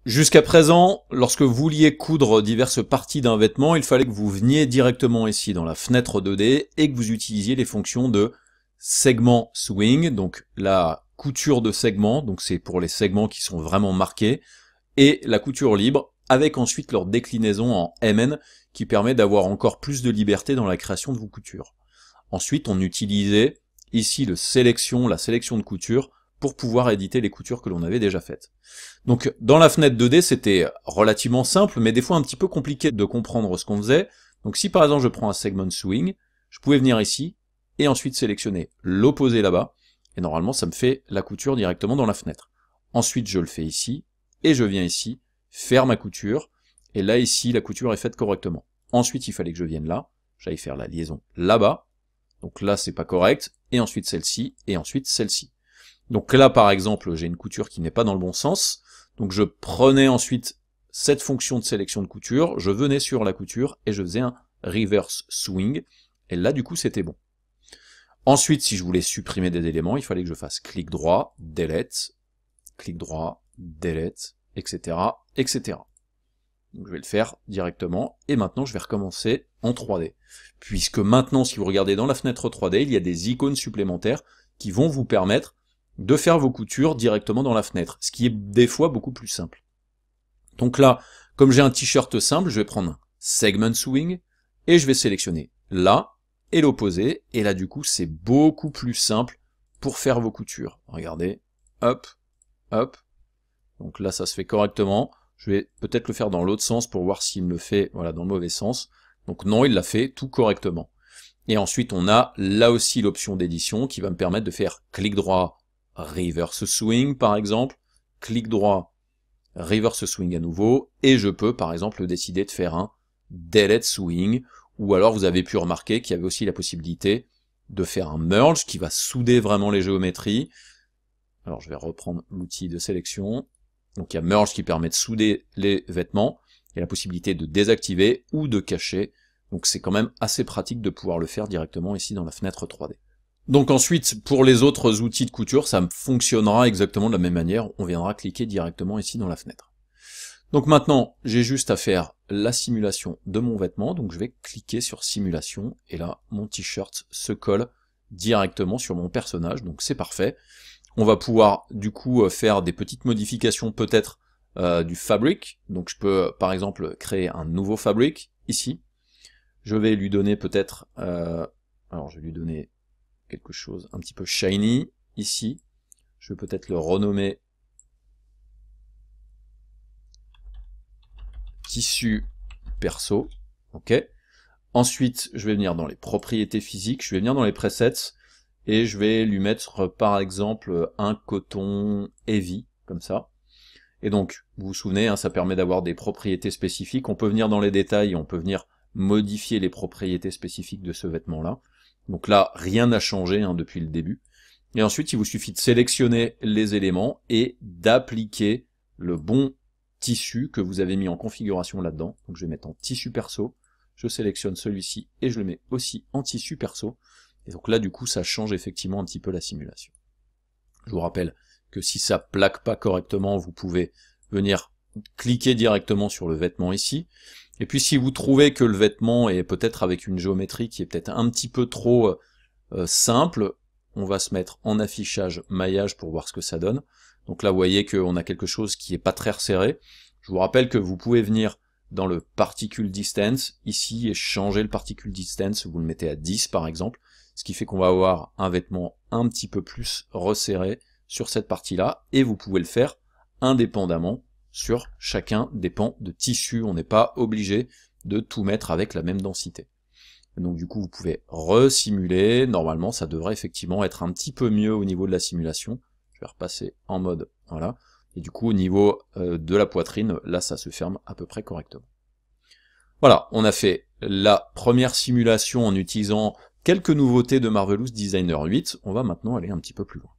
Jusqu'à présent, lorsque vous vouliez coudre diverses parties d'un vêtement, il fallait que vous veniez directement ici dans la fenêtre 2D et que vous utilisiez les fonctions de segment swing, donc la couture de segment, donc c'est pour les segments qui sont vraiment marqués, et la couture libre, avec ensuite leur déclinaison en MN, qui permet d'avoir encore plus de liberté dans la création de vos coutures. Ensuite, on utilisait ici la sélection de couture, pour pouvoir éditer les coutures que l'on avait déjà faites. Donc dans la fenêtre 2D, c'était relativement simple, mais des fois un petit peu compliqué de comprendre ce qu'on faisait. Donc si par exemple je prends un segment swing, je pouvais venir ici, et ensuite sélectionner l'opposé là-bas, et normalement ça me fait la couture directement dans la fenêtre. Ensuite je le fais ici, et je viens ici, faire ma couture, et là ici la couture est faite correctement. Ensuite il fallait que je vienne là, j'aille faire la liaison là-bas, donc là c'est pas correct, et ensuite celle-ci, et ensuite celle-ci. Donc là, par exemple, j'ai une couture qui n'est pas dans le bon sens, donc je prenais ensuite cette fonction de sélection de couture, je venais sur la couture, et je faisais un reverse swing, et là, du coup, c'était bon. Ensuite, si je voulais supprimer des éléments, il fallait que je fasse clic droit, delete, etc., etc. Donc je vais le faire directement, et maintenant je vais recommencer en 3D. Puisque maintenant, si vous regardez dans la fenêtre 3D, il y a des icônes supplémentaires qui vont vous permettre de faire vos coutures directement dans la fenêtre, ce qui est des fois beaucoup plus simple. Donc là, comme j'ai un t-shirt simple, je vais prendre un segment swing, et je vais sélectionner là, et l'opposé, et là du coup c'est beaucoup plus simple pour faire vos coutures. Regardez, hop, hop, donc là ça se fait correctement, je vais peut-être le faire dans l'autre sens pour voir s'il me le fait voilà, dans le mauvais sens, donc non, il l'a fait tout correctement. Et ensuite on a là aussi l'option d'édition qui va me permettre de faire clic droit, reverse swing par exemple, clic droit, reverse swing à nouveau, et je peux par exemple décider de faire un delete swing, ou alors vous avez pu remarquer qu'il y avait aussi la possibilité de faire un merge qui va souder vraiment les géométries. Alors je vais reprendre l'outil de sélection, donc il y a merge qui permet de souder les vêtements, il y a la possibilité de désactiver ou de cacher, donc c'est quand même assez pratique de pouvoir le faire directement ici dans la fenêtre 3D. Donc ensuite, pour les autres outils de couture, ça fonctionnera exactement de la même manière, on viendra cliquer directement ici dans la fenêtre. Donc maintenant, j'ai juste à faire la simulation de mon vêtement, donc je vais cliquer sur simulation, et là, mon t-shirt se colle directement sur mon personnage, donc c'est parfait. On va pouvoir du coup faire des petites modifications peut-être du fabric, donc je peux par exemple créer un nouveau fabric, ici. Je vais lui donner peut-être, alors je vais lui donner quelque chose un petit peu shiny, ici. Je vais peut-être le renommer tissu perso, ok. Ensuite, je vais venir dans les propriétés physiques, je vais venir dans les presets, et je vais lui mettre par exemple un coton heavy, comme ça. Et donc, vous vous souvenez, hein, ça permet d'avoir des propriétés spécifiques, on peut venir dans les détails, on peut venir modifier les propriétés spécifiques de ce vêtement-là. Donc là, rien n'a changé hein, depuis le début. Et ensuite, il vous suffit de sélectionner les éléments et d'appliquer le bon tissu que vous avez mis en configuration là-dedans. Donc je vais mettre en tissu perso, je sélectionne celui-ci et je le mets aussi en tissu perso. Et donc là, du coup, ça change effectivement un petit peu la simulation. Je vous rappelle que si ça plaque pas correctement, vous pouvez venir cliquer directement sur le vêtement ici. Et puis si vous trouvez que le vêtement est peut-être avec une géométrie qui est peut-être un petit peu trop simple, on va se mettre en affichage maillage pour voir ce que ça donne. Donc là vous voyez qu'on a quelque chose qui est pas très resserré. Je vous rappelle que vous pouvez venir dans le particle distance ici et changer le particle distance, vous le mettez à 10 par exemple, ce qui fait qu'on va avoir un vêtement un petit peu plus resserré sur cette partie-là, et vous pouvez le faire indépendamment sur chacun des pans de tissu, on n'est pas obligé de tout mettre avec la même densité. Donc du coup vous pouvez resimuler, normalement ça devrait effectivement être un petit peu mieux au niveau de la simulation. Je vais repasser en mode, voilà, et du coup au niveau de la poitrine, là ça se ferme à peu près correctement. Voilà, on a fait la première simulation en utilisant quelques nouveautés de Marvelous Designer 8, on va maintenant aller un petit peu plus loin.